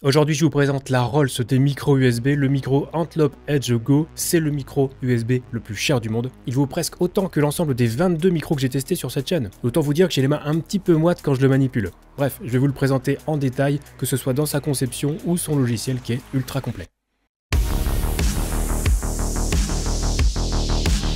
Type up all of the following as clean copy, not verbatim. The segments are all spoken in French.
Aujourd'hui, je vous présente la Rolls des micros USB. Le micro Antlope Edge Go, c'est le micro USB le plus cher du monde. Il vaut presque autant que l'ensemble des 22 micros que j'ai testés sur cette chaîne. Autant vous dire que j'ai les mains un petit peu moites quand je le manipule. Bref, je vais vous le présenter en détail, que ce soit dans sa conception ou son logiciel qui est ultra complet.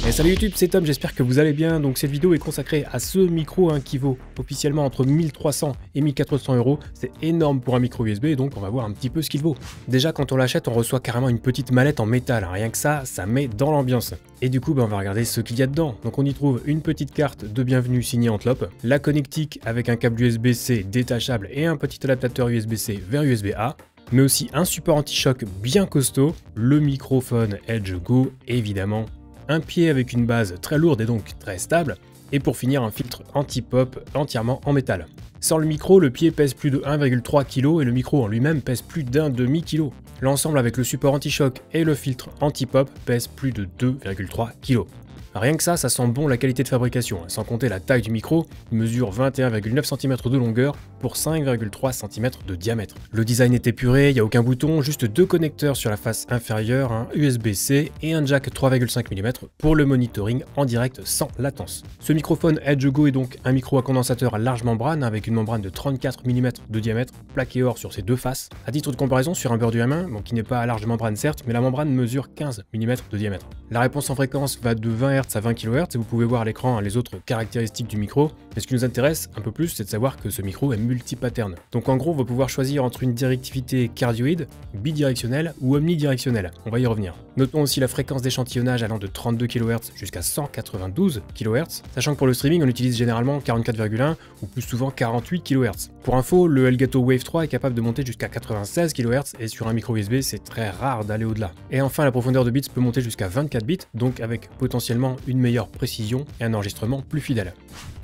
Et salut YouTube, c'est Tom, j'espère que vous allez bien. Donc cette vidéo est consacrée à ce micro qui vaut officiellement entre 1300 et 1400 euros. C'est énorme pour un micro USB, donc on va voir un petit peu ce qu'il vaut. Déjà, quand on l'achète, on reçoit carrément une petite mallette en métal. Rien que ça met dans l'ambiance. Et du coup, on va regarder ce qu'il y a dedans. Donc on y trouve une petite carte de bienvenue signée Antlope, la connectique avec un câble USB-C détachable et un petit adaptateur USB-C vers USB-A, mais aussi un support anti-choc bien costaud, le microphone Edge Go évidemment, un pied avec une base très lourde et donc très stable, et pour finir un filtre anti-pop entièrement en métal. Sans le micro, le pied pèse plus de 1,3 kg et le micro en lui-même pèse plus d'un demi-kilo. L'ensemble avec le support anti-choc et le filtre anti-pop pèse plus de 2,3 kg. Rien que ça sent bon la qualité de fabrication, sans compter la taille du micro, il mesure 21,9 cm de longueur pour 5,3 cm de diamètre. Le design est épuré, il n'y a aucun bouton, juste deux connecteurs sur la face inférieure, un USB-C et un jack 3,5 mm pour le monitoring en direct sans latence. Ce microphone Edge Go est donc un micro à condensateur à large membrane avec une membrane de 34 mm de diamètre, plaqué or sur ses deux faces. À titre de comparaison, sur un beurre du M1, qui n'est pas à large membrane certes, mais la membrane mesure 15 mm de diamètre. La réponse en fréquence va de 20 Hz à 20 kHz et vous pouvez voir à l'écran les autres caractéristiques du micro. Mais ce qui nous intéresse un peu plus, c'est de savoir que ce micro est multi-pattern. Donc en gros, on va pouvoir choisir entre une directivité cardioïde, bidirectionnelle ou omnidirectionnelle. On va y revenir. Notons aussi la fréquence d'échantillonnage allant de 32 kHz jusqu'à 192 kHz, sachant que pour le streaming, on utilise généralement 44,1 ou plus souvent 48 kHz. Pour info, le Elgato Wave 3 est capable de monter jusqu'à 96 kHz et sur un micro USB, c'est très rare d'aller au-delà. Et enfin, la profondeur de bits peut monter jusqu'à 24 bits, donc avec potentiellement une meilleure précision et un enregistrement plus fidèle.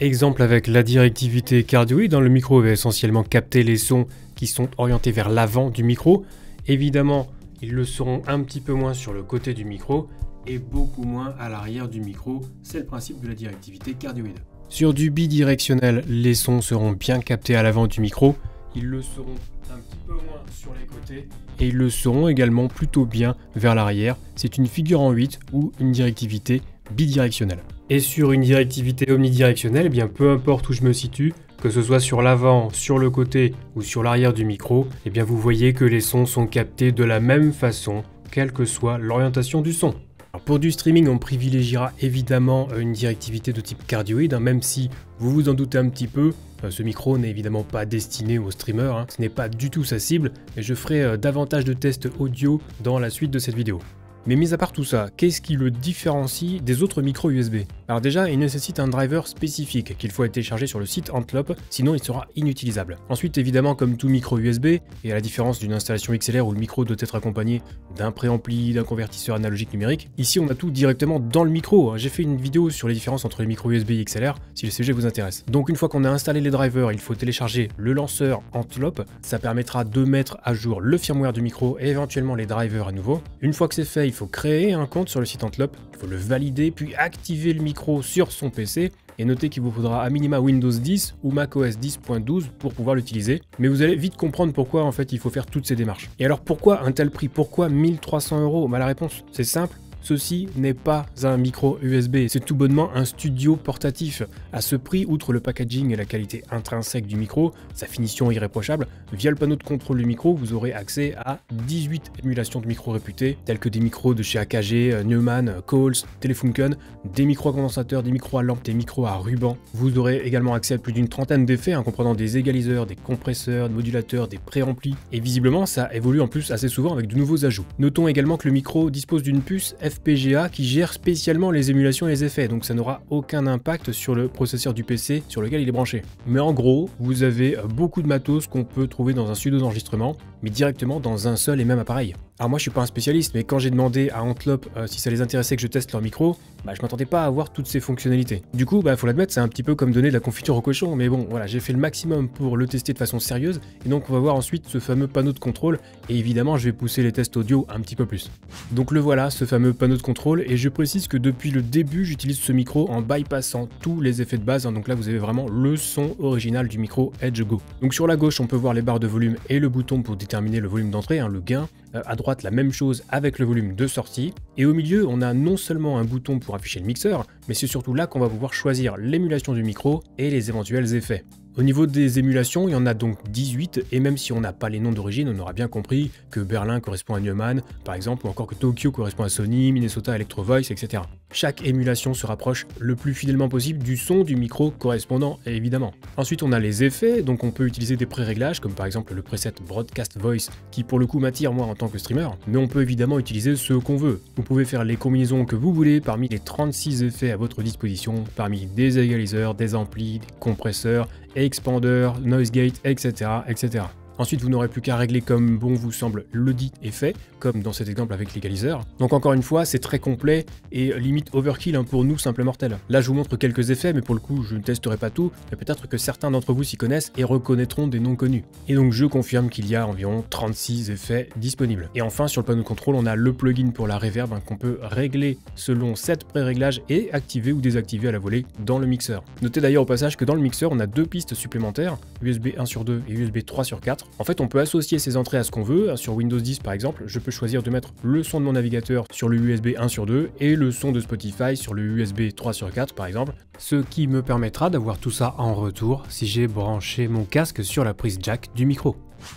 Exemple avec la directivité cardioïde, le micro va essentiellement capter les sons qui sont orientés vers l'avant du micro. Évidemment, ils le seront un petit peu moins sur le côté du micro et beaucoup moins à l'arrière du micro. C'est le principe de la directivité cardioïde. Sur du bidirectionnel, les sons seront bien captés à l'avant du micro. Ils le seront un petit peu moins sur les côtés et ils le seront également plutôt bien vers l'arrière. C'est une figure en 8 ou une directivité bidirectionnelle. Et sur une directivité omnidirectionnelle, peu importe où je me situe, que ce soit sur l'avant, sur le côté ou sur l'arrière du micro, vous voyez que les sons sont captés de la même façon, quelle que soit l'orientation du son. Alors pour du streaming, on privilégiera évidemment une directivité de type cardioïde, même si vous vous en doutez un petit peu, ce micro n'est évidemment pas destiné aux streamers, ce n'est pas du tout sa cible, et je ferai davantage de tests audio dans la suite de cette vidéo. Mais mis à part tout ça, qu'est-ce qui le différencie des autres micros USB? Alors déjà, il nécessite un driver spécifique qu'il faut aller télécharger sur le site Antlope, sinon il sera inutilisable. Ensuite, évidemment, comme tout micro USB, et à la différence d'une installation XLR où le micro doit être accompagné d'un préampli, d'un convertisseur analogique numérique, ici on a tout directement dans le micro. J'ai fait une vidéo sur les différences entre les micros USB et XLR, si le sujet vous intéresse. Donc une fois qu'on a installé les drivers, il faut télécharger le lanceur Antlope, ça permettra de mettre à jour le firmware du micro et éventuellement les drivers à nouveau. Une fois que c'est fait, il faut créer un compte sur le site Antlope, il faut le valider, puis activer le micro sur son PC, et notez qu'il vous faudra à minima Windows 10 ou macOS 10.12 pour pouvoir l'utiliser, mais vous allez vite comprendre pourquoi en fait il faut faire toutes ces démarches. Et alors pourquoi un tel prix? Pourquoi 1300 euros? La réponse c'est simple. Ceci n'est pas un micro USB, c'est tout bonnement un studio portatif. À ce prix, outre le packaging et la qualité intrinsèque du micro, sa finition irréprochable, via le panneau de contrôle du micro, vous aurez accès à 18 émulations de micros réputés, tels que des micros de chez AKG, Neumann, Coles, Telefunken, des micros à condensateur, des micros à lampe, des micros à ruban. Vous aurez également accès à plus d'une trentaine d'effets, comprenant des égaliseurs, des compresseurs, des modulateurs, des préamplis, et visiblement ça évolue en plus assez souvent avec de nouveaux ajouts. Notons également que le micro dispose d'une puce FPGA qui gère spécialement les émulations et les effets, donc ça n'aura aucun impact sur le processeur du PC sur lequel il est branché. Mais en gros, vous avez beaucoup de matos qu'on peut trouver dans un studio d'enregistrement, mais directement dans un seul et même appareil. Alors moi je suis pas un spécialiste, mais quand j'ai demandé à Antlope si ça les intéressait que je teste leur micro, je m'attendais pas à avoir toutes ces fonctionnalités. Du coup, faut l'admettre, c'est un petit peu comme donner de la confiture au cochon, mais bon, voilà, j'ai fait le maximum pour le tester de façon sérieuse, et donc on va voir ensuite ce fameux panneau de contrôle, et évidemment je vais pousser les tests audio un petit peu plus. Donc le voilà, ce fameux panneau de contrôle et je précise que depuis le début j'utilise ce micro en bypassant tous les effets de base, donc là vous avez vraiment le son original du micro Edge Go. Donc sur la gauche on peut voir les barres de volume et le bouton pour déterminer le volume d'entrée, le gain. À droite la même chose avec le volume de sortie. Et au milieu on a non seulement un bouton pour afficher le mixeur, mais c'est surtout là qu'on va pouvoir choisir l'émulation du micro et les éventuels effets. Au niveau des émulations, il y en a donc 18, et même si on n'a pas les noms d'origine, on aura bien compris que Berlin correspond à Neumann, par exemple, ou encore que Tokyo correspond à Sony, Minnesota Electro Voice, etc. Chaque émulation se rapproche le plus fidèlement possible du son du micro correspondant, évidemment. Ensuite, on a les effets, donc on peut utiliser des pré-réglages, comme par exemple le preset Broadcast Voice, qui pour le coup m'attire moi en tant que streamer, mais on peut évidemment utiliser ce qu'on veut. Vous pouvez faire les combinaisons que vous voulez parmi les 36 effets à votre disposition, parmi des égaliseurs, des amplis, des compresseurs, expander, noise gate, etc., etc. Ensuite, vous n'aurez plus qu'à régler comme bon vous semble le dit effet, comme dans cet exemple avec l'égaliseur. Donc encore une fois, c'est très complet et limite overkill pour nous simples mortels. Là, je vous montre quelques effets, mais pour le coup, je ne testerai pas tout, mais peut-être que certains d'entre vous s'y connaissent et reconnaîtront des noms connus. Et donc je confirme qu'il y a environ 36 effets disponibles. Et enfin, sur le panneau de contrôle, on a le plugin pour la reverb qu'on peut régler selon 7 pré-réglages et activer ou désactiver à la volée dans le mixeur. Notez d'ailleurs au passage que dans le mixeur, on a 2 pistes supplémentaires, USB 1/2 et USB 3/4. En fait, on peut associer ces entrées à ce qu'on veut. Sur Windows 10 par exemple, je peux choisir de mettre le son de mon navigateur sur le USB 1/2 et le son de Spotify sur le USB 3/4 par exemple, ce qui me permettra d'avoir tout ça en retour si j'ai branché mon casque sur la prise jack du micro.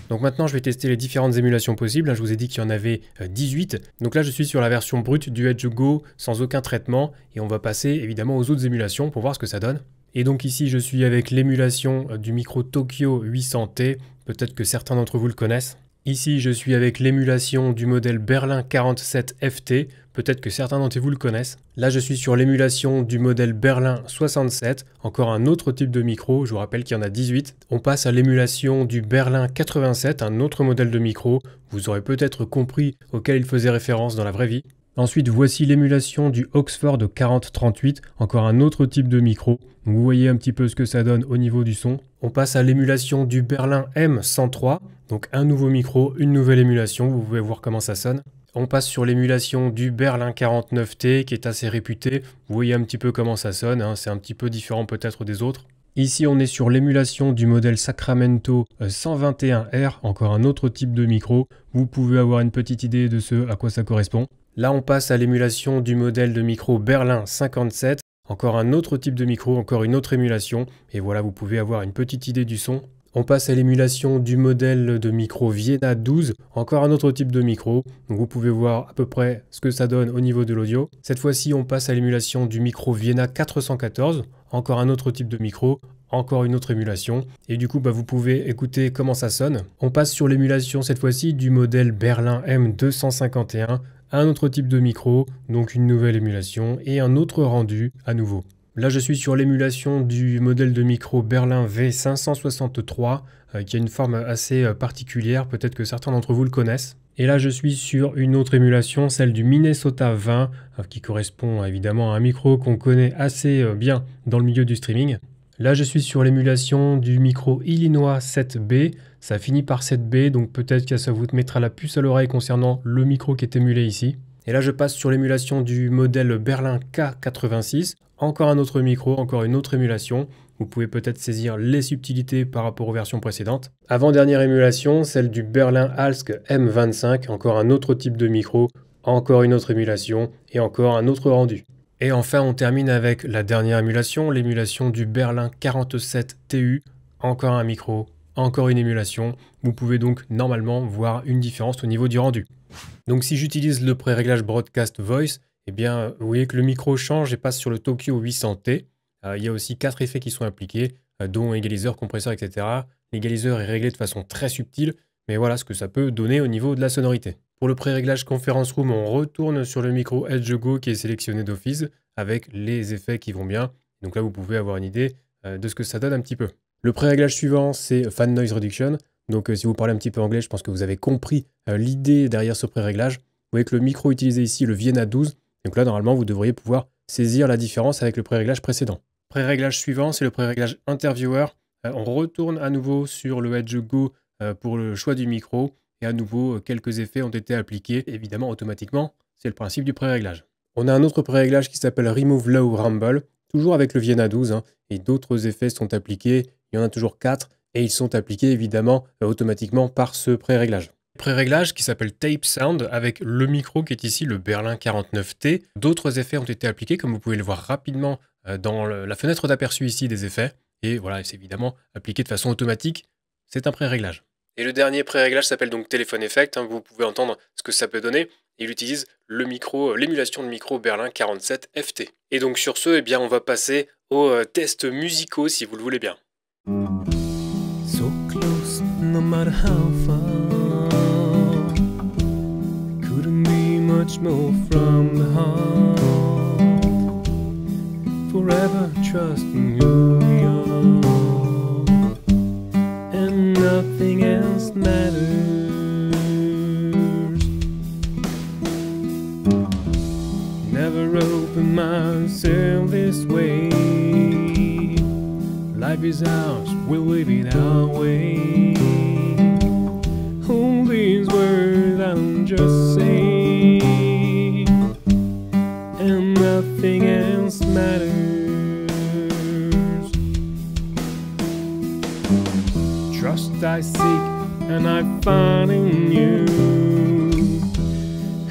Donc maintenant je vais tester les différentes émulations possibles, je vous ai dit qu'il y en avait 18, donc là je suis sur la version brute du Edge Go sans aucun traitement et on va passer évidemment aux autres émulations pour voir ce que ça donne. Et donc ici je suis avec l'émulation du micro Tokyo 800T, peut-être que certains d'entre vous le connaissent. Ici je suis avec l'émulation du modèle Berlin 47 FT, peut-être que certains d'entre vous le connaissent. Là je suis sur l'émulation du modèle Berlin 67, encore un autre type de micro, je vous rappelle qu'il y en a 18. On passe à l'émulation du Berlin 87, un autre modèle de micro, vous aurez peut-être compris auquel il faisait référence dans la vraie vie. Ensuite, voici l'émulation du Oxford 4038, encore un autre type de micro. Donc, vous voyez un petit peu ce que ça donne au niveau du son. On passe à l'émulation du Berlin M103, donc un nouveau micro, une nouvelle émulation, vous pouvez voir comment ça sonne. On passe sur l'émulation du Berlin 49T qui est assez réputé. Vous voyez un petit peu comment ça sonne, c'est un petit peu différent peut-être des autres. Ici, on est sur l'émulation du modèle Sacramento 121R, encore un autre type de micro. Vous pouvez avoir une petite idée de ce à quoi ça correspond. Là, on passe à l'émulation du modèle de micro Berlin 57, encore un autre type de micro, encore une autre émulation. Et voilà, vous pouvez avoir une petite idée du son. On passe à l'émulation du modèle de micro Vienna 12, encore un autre type de micro. Donc vous pouvez voir à peu près ce que ça donne au niveau de l'audio. Cette fois-ci, on passe à l'émulation du micro Vienna 414, encore un autre type de micro, encore une autre émulation. Et du coup, vous pouvez écouter comment ça sonne. On passe sur l'émulation cette fois-ci du modèle Berlin M251, un autre type de micro, donc une nouvelle émulation et un autre rendu à nouveau. Là, je suis sur l'émulation du modèle de micro Berlin V563 qui a une forme assez particulière, peut-être que certains d'entre vous le connaissent. Et là, je suis sur une autre émulation, celle du Minnesota 20, qui correspond évidemment à un micro qu'on connaît assez bien dans le milieu du streaming. Là, je suis sur l'émulation du micro Illinois 7B, ça finit par 7B, donc peut-être que ça vous mettra la puce à l'oreille concernant le micro qui est émulé ici. Et là, je passe sur l'émulation du modèle Berlin K86, encore un autre micro, encore une autre émulation. Vous pouvez peut-être saisir les subtilités par rapport aux versions précédentes. Avant-dernière émulation, celle du Berlin Halsk M25, encore un autre type de micro, encore une autre émulation et encore un autre rendu. Et enfin, on termine avec la dernière émulation, l'émulation du Berlin 47 TU, encore un micro, encore une émulation. Vous pouvez donc normalement voir une différence au niveau du rendu. Donc si j'utilise le pré-réglage Broadcast Voice, eh bien, vous voyez que le micro change et passe sur le Tokyo 800T. Il y a aussi 4 effets qui sont appliqués, dont égaliseur, compresseur, etc. L'égaliseur est réglé de façon très subtile, mais voilà ce que ça peut donner au niveau de la sonorité. Pour le pré-réglage Conference Room, on retourne sur le micro Edge Go qui est sélectionné d'office, avec les effets qui vont bien. Donc là, vous pouvez avoir une idée de ce que ça donne un petit peu. Le pré-réglage suivant, c'est Fan Noise Reduction. Donc si vous parlez un petit peu anglais, je pense que vous avez compris l'idée derrière ce pré-réglage. Vous voyez que le micro utilisé ici, le Vienna 12. Donc là, normalement, vous devriez pouvoir saisir la différence avec le pré-réglage précédent. Pré-réglage suivant, c'est le pré-réglage Interviewer. On retourne à nouveau sur le Edge Go pour le choix du micro. Et à nouveau, quelques effets ont été appliqués, évidemment automatiquement, c'est le principe du pré-réglage. On a un autre pré-réglage qui s'appelle Remove Low Rumble, toujours avec le Vienna 12, hein, et d'autres effets sont appliqués. Il y en a toujours 4 et ils sont appliqués évidemment automatiquement par ce pré-réglage. Pré-réglage qui s'appelle Tape Sound avec le micro qui est ici le Berlin 49T. D'autres effets ont été appliqués comme vous pouvez le voir rapidement dans la fenêtre d'aperçu ici des effets. Et voilà, c'est évidemment appliqué de façon automatique. C'est un pré-réglage. Et le dernier pré-réglage s'appelle donc Telephone Effect. Hein, vous pouvez entendre ce que ça peut donner. Il utilise le micro, l'émulation de micro Berlin 47 FT. Et donc sur ce, eh bien, on va passer aux tests musicaux si vous le voulez bien. So close, no matter how far. Couldn't be much more from the heart. Forever trusting who we are, and nothing else matters. Never open myself this way. Life is ours, we'll live it our way. All these words I'm just saying, and nothing else matters. Trust I seek, and I find in you.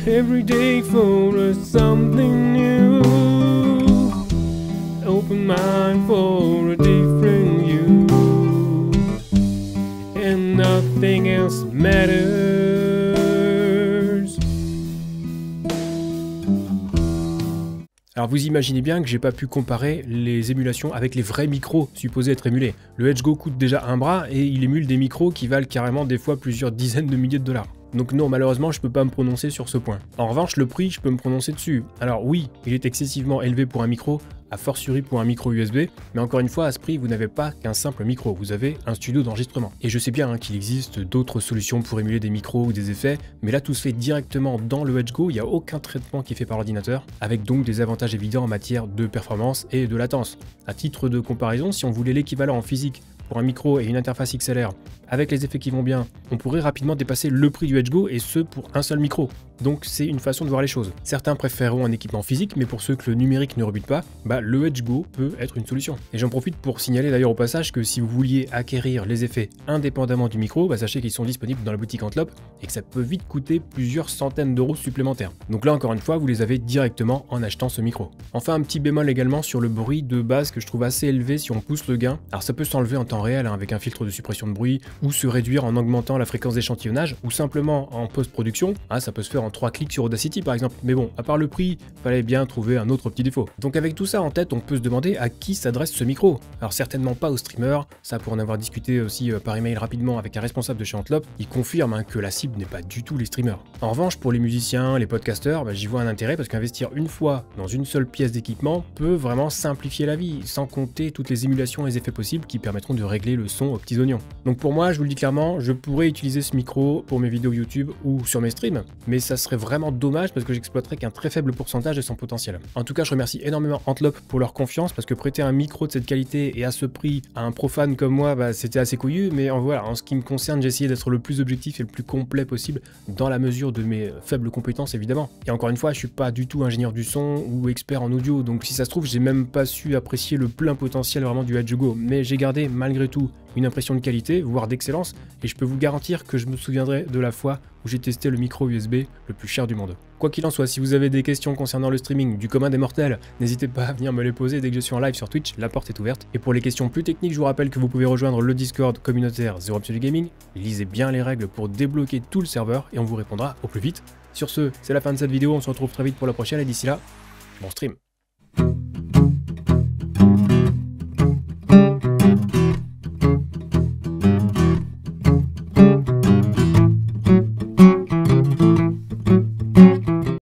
Every day for us something new. Open mind for a different you, and nothing else matters. Alors vous imaginez bien que j'ai pas pu comparer les émulations avec les vrais micros supposés être émulés. Le Edge Go coûte déjà un bras et il émule des micros qui valent carrément des fois plusieurs dizaines de milliers de dollars. Donc non, malheureusement, je peux pas me prononcer sur ce point. En revanche, le prix, je peux me prononcer dessus. Alors oui, il est excessivement élevé pour un micro, a fortiori pour un micro USB, mais encore une fois, à ce prix, vous n'avez pas qu'un simple micro, vous avez un studio d'enregistrement. Et je sais bien hein, qu'il existe d'autres solutions pour émuler des micros ou des effets, mais là, tout se fait directement dans le Edge Go, il n'y a aucun traitement qui est fait par l'ordinateur, avec donc des avantages évidents en matière de performance et de latence. À titre de comparaison, si on voulait l'équivalent en physique pour un micro et une interface XLR, avec les effets qui vont bien, on pourrait rapidement dépasser le prix du Edge Go et ce pour un seul micro. Donc c'est une façon de voir les choses. Certains préféreront un équipement physique, mais pour ceux que le numérique ne rebute pas, le Edge Go peut être une solution. Et j'en profite pour signaler d'ailleurs au passage que si vous vouliez acquérir les effets indépendamment du micro, sachez qu'ils sont disponibles dans la boutique Antlope et que ça peut vite coûter plusieurs centaines d'euros supplémentaires. Donc là encore une fois, vous les avez directement en achetant ce micro. Enfin un petit bémol également sur le bruit de base que je trouve assez élevé si on pousse le gain. Alors ça peut s'enlever en temps réel hein, avec un filtre de suppression de bruit, ou se réduire en augmentant la fréquence d'échantillonnage, ou simplement en post-production. Ah, ça peut se faire en 3 clics sur Audacity par exemple. Mais bon, à part le prix, fallait bien trouver un autre petit défaut. Donc avec tout ça en tête, on peut se demander à qui s'adresse ce micro. Alors certainement pas aux streamers, ça pour en avoir discuté aussi par email rapidement avec un responsable de chez Antlope, il confirme hein, que la cible n'est pas du tout les streamers. En revanche, pour les musiciens, les podcasters, j'y vois un intérêt parce qu'investir une fois dans une seule pièce d'équipement peut vraiment simplifier la vie, sans compter toutes les émulations et les effets possibles qui permettront de régler le son aux petits oignons. Donc pour moi, je vous le dis clairement, je pourrais utiliser ce micro pour mes vidéos YouTube ou sur mes streams, mais ça serait vraiment dommage parce que j'exploiterais qu'un très faible pourcentage de son potentiel. En tout cas, je remercie énormément Antlope pour leur confiance parce que prêter un micro de cette qualité et à ce prix à un profane comme moi, c'était assez couillu, mais voilà, en ce qui me concerne, j'ai essayé d'être le plus objectif et le plus complet possible dans la mesure de mes faibles compétences évidemment. Et encore une fois, je suis pas du tout ingénieur du son ou expert en audio, donc si ça se trouve, j'ai même pas su apprécier le plein potentiel vraiment du Edge Go, mais j'ai gardé malgré tout une impression de qualité, voire d'excellence, et je peux vous garantir que je me souviendrai de la fois où j'ai testé le micro USB le plus cher du monde. Quoi qu'il en soit, si vous avez des questions concernant le streaming du commun des mortels, n'hésitez pas à venir me les poser dès que je suis en live sur Twitch, la porte est ouverte. Et pour les questions plus techniques, je vous rappelle que vous pouvez rejoindre le Discord communautaire Zero Absolute Gaming, lisez bien les règles pour débloquer tout le serveur et on vous répondra au plus vite. Sur ce, c'est la fin de cette vidéo, on se retrouve très vite pour la prochaine et d'ici là, bon stream.